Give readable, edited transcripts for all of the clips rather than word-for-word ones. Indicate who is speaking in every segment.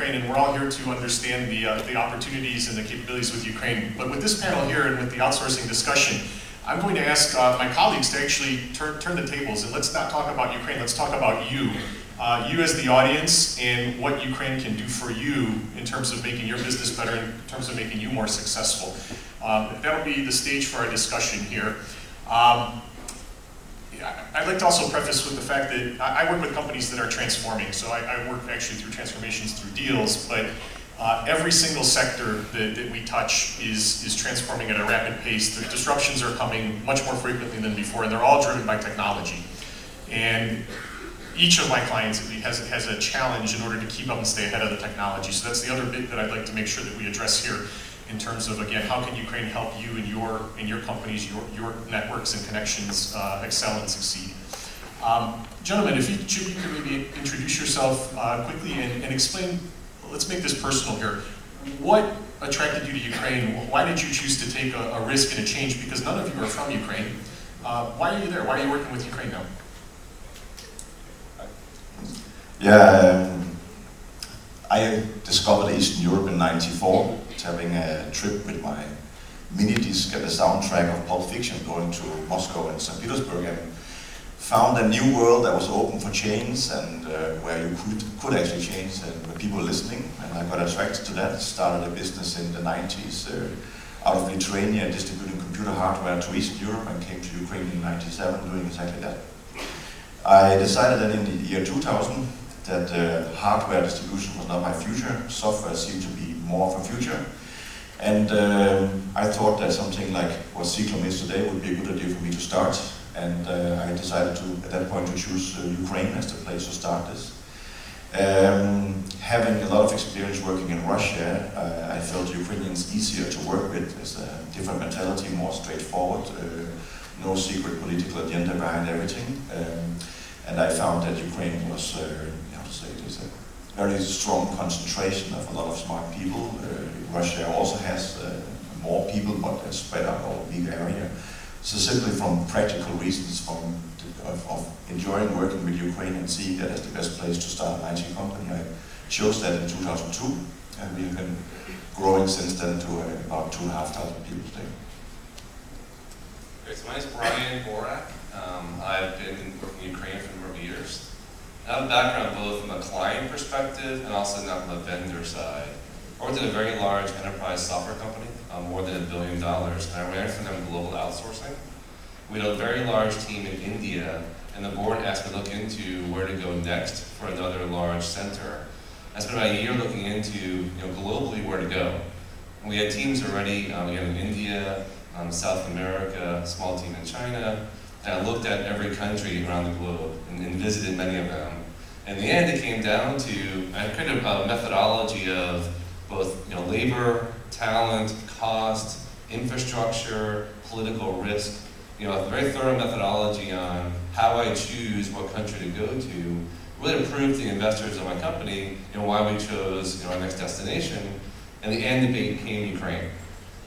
Speaker 1: Ukraine, and we're all here to understand the opportunities and the capabilities with Ukraine. But with this panel here and with the outsourcing discussion, I'm going to ask my colleagues to actually turn the tables, and let's not talk about Ukraine, let's talk about you. You as the audience and what Ukraine can do for you in terms of making your business better, in terms of making you more successful. That'll be the stage for our discussion here. I'd like to also preface with the fact that I work with companies that are transforming, so I work actually through transformations through deals, but every single sector that we touch is transforming at a rapid pace. The disruptions are coming much more frequently than before, and they're all driven by technology. And each of my clients has a challenge in order to keep up and stay ahead of the technology. So that's the other bit that I'd like to make sure that we address here in terms of, again, how can Ukraine help you and your companies, your networks and connections excel and succeed. Gentlemen, if each of you could maybe introduce yourself quickly and explain, let's make this personal here. What attracted you to Ukraine? Why did you choose to take a risk and a change? Because none of you are from Ukraine. Why are you there? Why are you working with Ukraine now?
Speaker 2: Yeah, I discovered Eastern Europe in '94, having a trip with my mini disc and the soundtrack of Pulp Fiction, going to Moscow and St. Petersburg, and found a new world that was open for change and where you could actually change and with people listening. And I got attracted to that. Started a business in the '90s out of Lithuania, distributing computer hardware to Eastern Europe, and came to Ukraine in '97 doing exactly that. I decided that in the year 2000 that hardware distribution was not my future. Software seemed to be more of a future. And I thought that something like what Ciklum is today would be a good idea for me to start. And I decided to, at that point, to choose Ukraine as the place to start this. Having a lot of experience working in Russia, I felt Ukrainians easier to work with. There's a different mentality, more straightforward, no secret political agenda behind everything. And I found that Ukraine was, there's a very strong concentration of a lot of smart people. Russia also has more people, but they're spread out over a big area. So simply from practical reasons of enjoying working with Ukraine and seeing that as the best place to start an IT company, I chose that in 2002, and we've been growing since then to about 2,500 people today.
Speaker 3: Okay, so my name is Brian Borack. I've been working in Ukraine for a number of years. I have a background both from a client perspective and also now from the vendor side. I worked at a very large enterprise software company, more than $1 billion, and I ran for them global outsourcing. We had a very large team in India, and the board asked me to look into where to go next for another large center. I spent about a year looking into globally where to go. And we had teams already, we had in India, South America, small team in China, and I looked at every country around the globe and visited many of them. In the end, it came down to, I created a methodology of both labor, talent, cost, infrastructure, political risk, a very thorough methodology on how I choose what country to go to, really to prove to the investors of my company why we chose our next destination. And the end debate became Ukraine.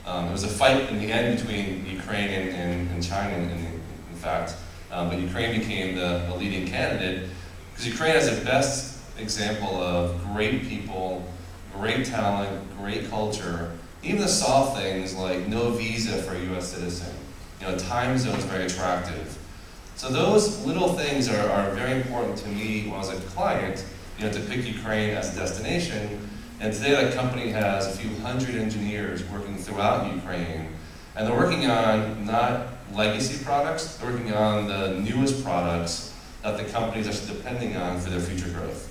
Speaker 3: It was a fight in the end between Ukraine and China, in fact, but Ukraine became the leading candidate because Ukraine has the best example of great people, great talent, great culture, even the soft things like no visa for a US citizen. Time zone is very attractive. So those little things are very important to me when I was a client, to pick Ukraine as a destination. And today that company has a few hundred engineers working throughout Ukraine. And they're working on not legacy products, they're working on the newest products that the companies are depending on for their future growth.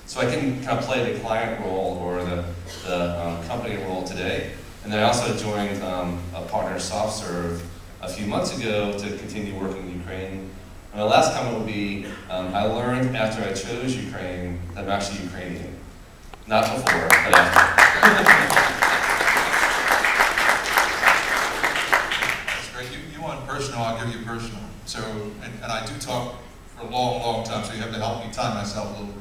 Speaker 3: So I can kind of play the client role or the company role today. And then I also joined a partner, SoftServe, a few months ago to continue working in Ukraine. And the last comment would be, I learned after I chose Ukraine that I'm actually Ukrainian. Not before, but after.
Speaker 4: That's great. You want personal, I'll give you personal. So, and I do talk for a long, long time, so you have to help me time myself a little.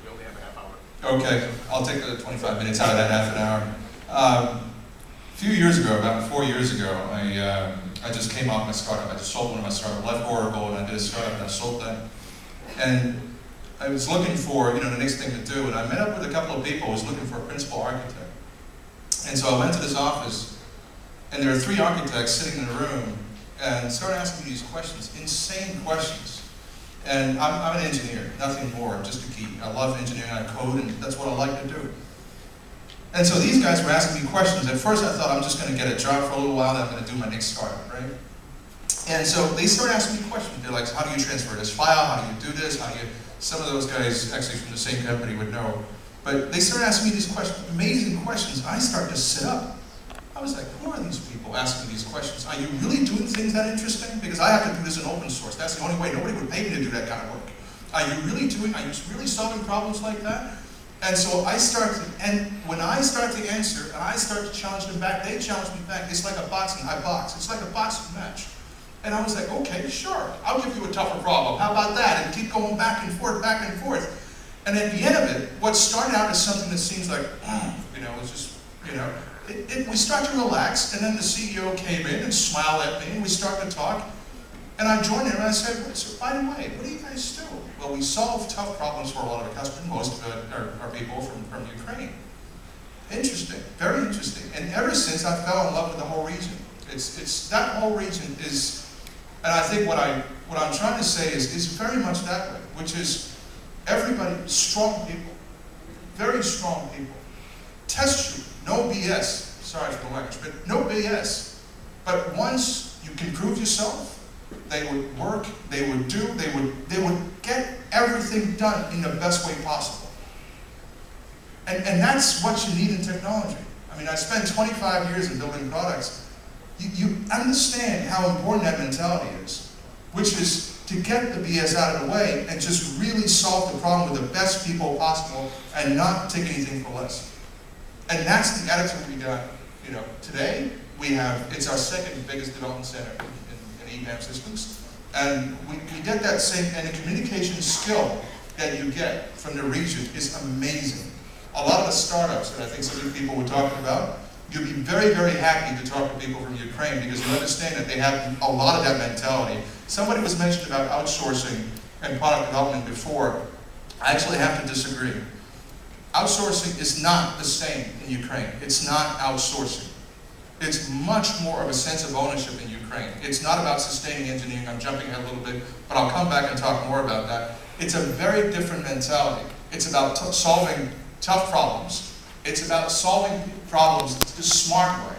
Speaker 1: We only have a half hour.
Speaker 4: Okay, I'll take the 25 minutes out of that half an hour. A few years ago, about 4 years ago, I just came off my startup. I just sold one of my startups, left Oracle, and I did a startup and I sold that. And I was looking for, the next thing to do, and I met up with a couple of people who was looking for a principal architect. And so I went to this office, and there are 3 architects sitting in a room, and started asking me these questions, insane questions. And I'm an engineer, nothing more, just a geek. I love engineering, I code, and that's what I like to do. And so these guys were asking me questions. At first I thought I'm just going to get a job for a little while, then I'm going to do my next startup, right? And so they started asking me questions. They're like, how do you transfer this file? How do you do this? How do you... Some of those guys, actually from the same company, would know. But they started asking me these questions, amazing questions. I started to sit up. I was like, who are these people asking these questions? Are you really doing things that interesting? Because I have to do this in open source. That's the only way. Nobody would pay me to do that kind of work. Are you really solving problems like that? And so and when I start to answer, and I start to challenge them back, they challenge me back. It's like a boxing, I box. It's like a boxing match. And I was like, okay, sure, I'll give you a tougher problem. How about that? And keep going back and forth, back and forth. And at the end of it, what started out as something that seems like, it's just, we start to relax, and then the CEO came in and smiled at me, and we started to talk. And I joined him, and I said, by the way, what do you guys do? Well, we solve tough problems for a lot of the customers. Most of it are people from Ukraine. Interesting, very interesting. And ever since, I fell in love with the whole region. It's that whole region is, and I think what I'm trying to say is very much that way, which is everybody, strong people, very strong people, test you, no BS. Sorry for the language, but no BS. But once you can prove yourself, they would work, they would get everything done in the best way possible. And that's what you need in technology. I mean, I spent 25 years in building products. You understand how important that mentality is, which is to get the BS out of the way and just really solve the problem with the best people possible and not take anything for less. And that's the attitude we got. Today it's our second biggest development center in EPAM systems, and we get that same, and the communication skill that you get from the region is amazing. A lot of the startups that I think some of the people were talking about, you'd be very, very happy to talk to people from Ukraine because you understand that they have a lot of that mentality. Somebody was mentioned about outsourcing and product development before. I actually have to disagree. Outsourcing is not the same in Ukraine. It's not outsourcing. It's much more of a sense of ownership in Ukraine. It's not about sustaining engineering. I'm jumping ahead a little bit, but I'll come back and talk more about that. It's a very different mentality. It's about solving tough problems. It's about solving problems the smart way.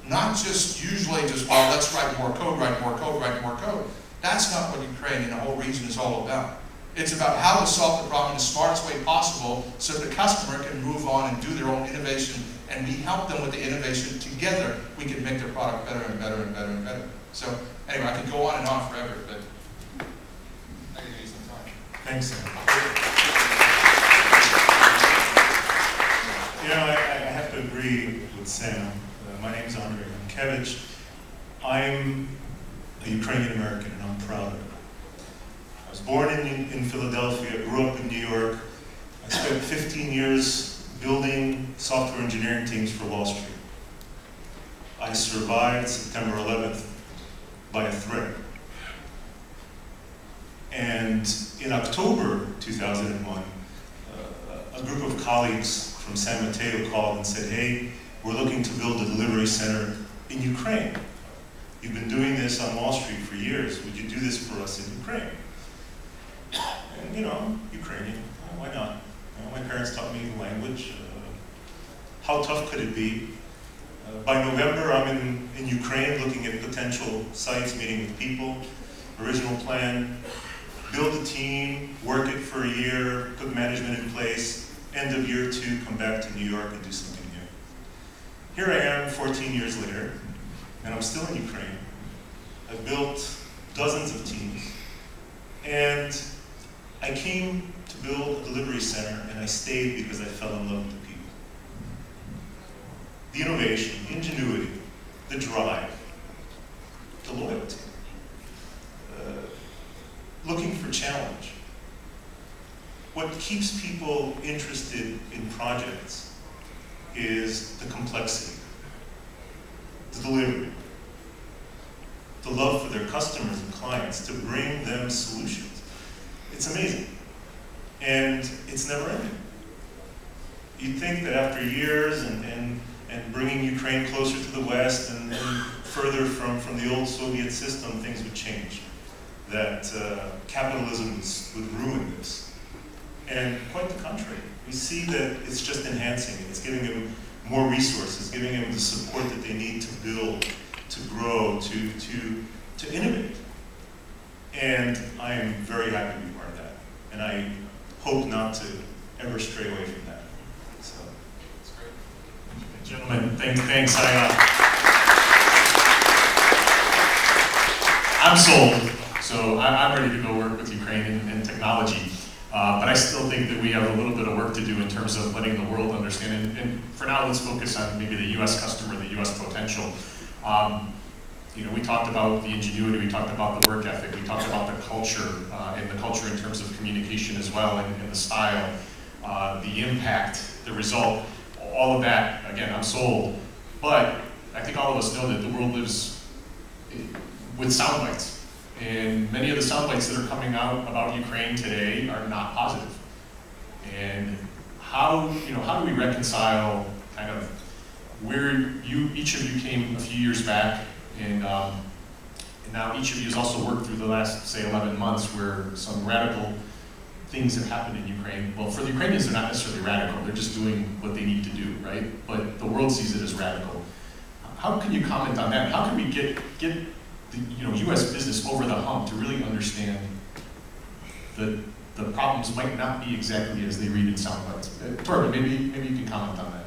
Speaker 4: Not just usually just, well, let's write more code, write more code, write more code. That's not what Ukraine and the whole region is all about. It's about how to solve the problem in the smartest way possible so the customer can move on and do their own innovation, and we help them with the innovation. Together, we can make their product better and better and better and better. So anyway, I could go on and on forever, but I can give you some time.
Speaker 5: Thanks, Sam. I have to agree with Sam. My name is Andrey Hankevych. I'm a Ukrainian American, and I'm proud of it. I was born in Philadelphia, grew up in New York. I spent 15 years building software engineering teams for Wall Street. I survived September 11th by a threat. And in October 2001, a group of colleagues from San Mateo called and said, hey, we're looking to build a delivery center in Ukraine. You've been doing this on Wall Street for years. Would you do this for us in Ukraine? And Ukrainian, why not? My parents taught me the language. How tough could it be? By November, I'm in Ukraine looking at potential sites, meeting with people, original plan, build a team, work it for a year, put management in place, end of year 2, come back to New York and do something new. Here I am 14 years later, and I'm still in Ukraine. I've built dozens of teams, and I came to build a delivery center, and I stayed because I fell in love with the people. The innovation, the ingenuity, the drive, the loyalty, looking for challenge. What keeps people interested in projects is the complexity, the delivery, the love for their customers and clients to bring them solutions. It's amazing. and it's never ending. You'd think that after years and bringing Ukraine closer to the West and further from the old Soviet system, things would change. That capitalism would ruin this. And quite the contrary. We see that it's just enhancing it. It's giving them more resources, giving them the support that they need to build, to grow, to innovate. And I am very happy to be part of that. And I hope not to ever stray away from that. So,
Speaker 4: That's great.
Speaker 1: Gentlemen, thanks. I'm sold, so I'm ready to go work with Ukraine in technology. But I still think that we have a little bit of work to do in terms of letting the world understand. And for now, let's focus on maybe the U.S. customer, the U.S. potential. We talked about the ingenuity, we talked about the work ethic, we talked about the culture, and the culture in terms of communication as well, and the style, the impact, the result, all of that. Again, I'm sold. But I think all of us know that the world lives with sound bites. And many of the sound bites that are coming out about Ukraine today are not positive. And how do we reconcile kind of where each of you came a few years back, and now each of you has also worked through the last, say, 11 months where some radical things have happened in Ukraine. Well, for the Ukrainians, they're not necessarily radical. They're just doing what they need to do, right? But the world sees it as radical. How can you comment on that? How can we get the U.S. business over the hump to really understand that the problems might not be exactly as they read in sound bites? Torben, maybe you can comment on that.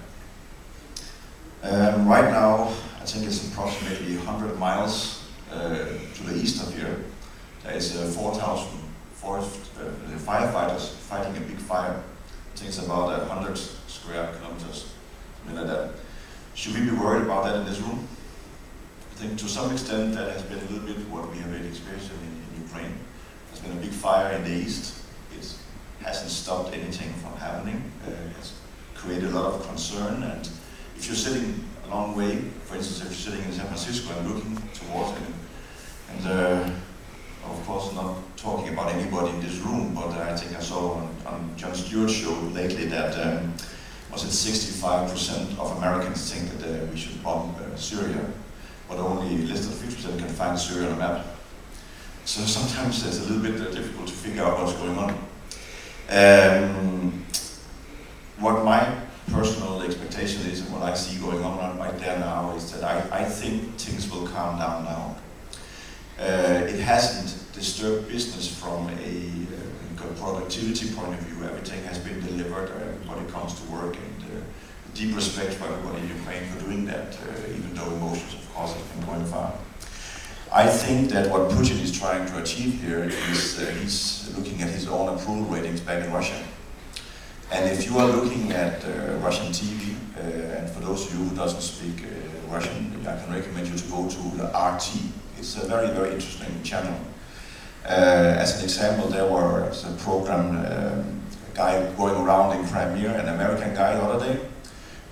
Speaker 2: Right now, I think it's approximately 100 miles to the east of here. There is 4,000 firefighters fighting a big fire. I think it's about 100 square kilometers, something like that. Should we be worried about that in this room? I think to some extent that has been a little bit what we have been experiencing in Ukraine. There's been a big fire in the east. It hasn't stopped anything from happening. It's created a lot of concern, and if you're sitting a long way, for instance, if you're sitting in San Francisco and looking towards it, and of course not talking about anybody in this room, but I think I saw on Jon Stewart's show lately that was it 65% of Americans think that we should bomb Syria, but only less than 50% can find Syria on a map. So sometimes it's a little bit difficult to figure out what's going on. What my personal expectation is, and what I see going on right there now, is that I think things will calm down now. It hasn't disturbed business from a productivity point of view. Everything has been delivered, everybody comes to work, and deep respect for everybody in Ukraine for doing that, even though emotions, of course, have been going far. I think that what Putin is trying to achieve here is he's looking at his own approval ratings back in Russia. And if you are looking at Russian TV, and for those of you who doesn't speak Russian, I can recommend you to go to the RT. It's a very, very interesting channel. As an example, there was a program, a guy going around in Crimea, an American guy the other day,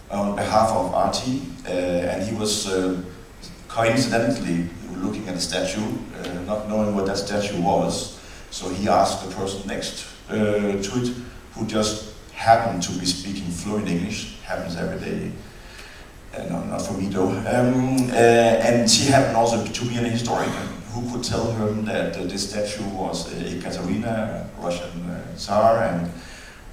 Speaker 2: on behalf of RT, and he was coincidentally looking at a statue, not knowing what that statue was. So he asked the person next to it, who just happened to be speaking fluent English, happens every day, not for me though, and she happened also to be an historian who could tell him that this statue was Ekaterina, Russian Tsar, and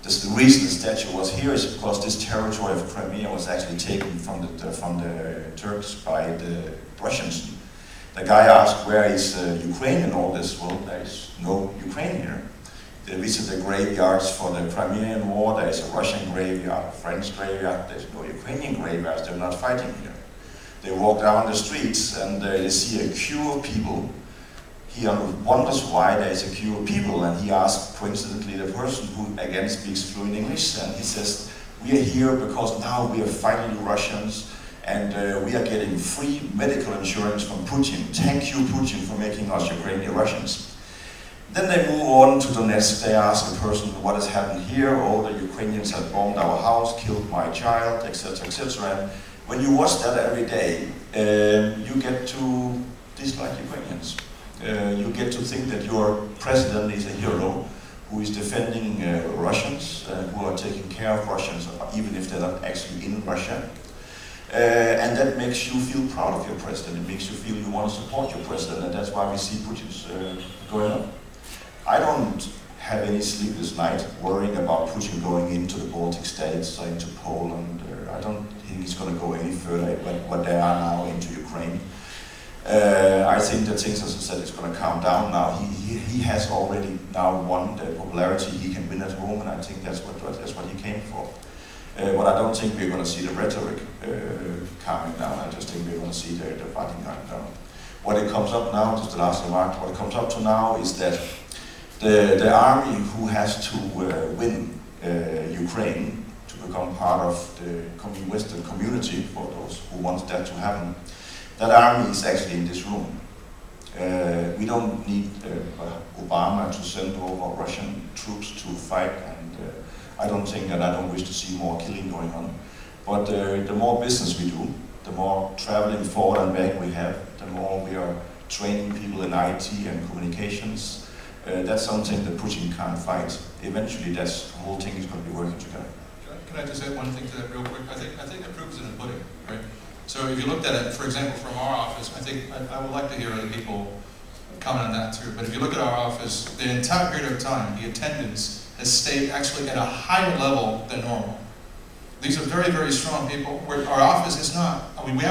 Speaker 2: the reason the statue was here is because this territory of Crimea was actually taken from the Turks by the Russians. The guy asked, where is Ukraine in all this? Well, there is no Ukraine here. They visit the graveyards for the Crimean War. There is a Russian graveyard, a French graveyard. There's no Ukrainian graveyards. They're not fighting here. They walk down the streets and they see a queue of people. He wonders why there is a queue of people, and he asks, coincidentally, the person who again speaks fluent English, and he says, we are here because now we are fighting the Russians, and we are getting free medical insurance from Putin. Thank you, Putin, for making us Ukrainian Russians. Then they move on to Donetsk. They ask the person, what has happened here? Oh, the Ukrainians have bombed our house, killed my child, etc., etc. And when you watch that every day, you get to dislike Ukrainians. You get to think that your president is a hero who is defending Russians, who are taking care of Russians, even if they're not actually in Russia. And that makes you feel proud of your president. It makes you feel you want to support your president, and that's why we see Putin's going on. I don't have any sleepless night worrying about Putin going into the Baltic states, into Poland. I don't think he's going to go any further what they are now into Ukraine. I think that things, as I said, is going to calm down now. He has already now won the popularity he can win at home, and I think that's what he came for. But I don't think we're going to see the rhetoric calming down. I just think we're going to see the fighting calming down. What it comes up now, just the last remark, what it comes up to now is that the army who has to win Ukraine to become part of the Western community, for those who want that to happen, that army is actually in this room. We don't need Obama to send over Russian troops to fight, and I don't think that I don't wish to see more killing going on. But the more business we do, the more traveling forward and back we have, the more we are training people in IT and communications. That's something that Putin can't fight. Eventually, the whole thing is going to be working together.
Speaker 4: Can I just add one thing to that real quick? I think the proof is in the pudding, right? So if you looked at it, for example, from our office, I would like to hear other people comment on that too. But if you look at our office, the entire period of time, the attendance has stayed actually at a higher level than normal. These are very, very strong people. Our office is not. I mean, we have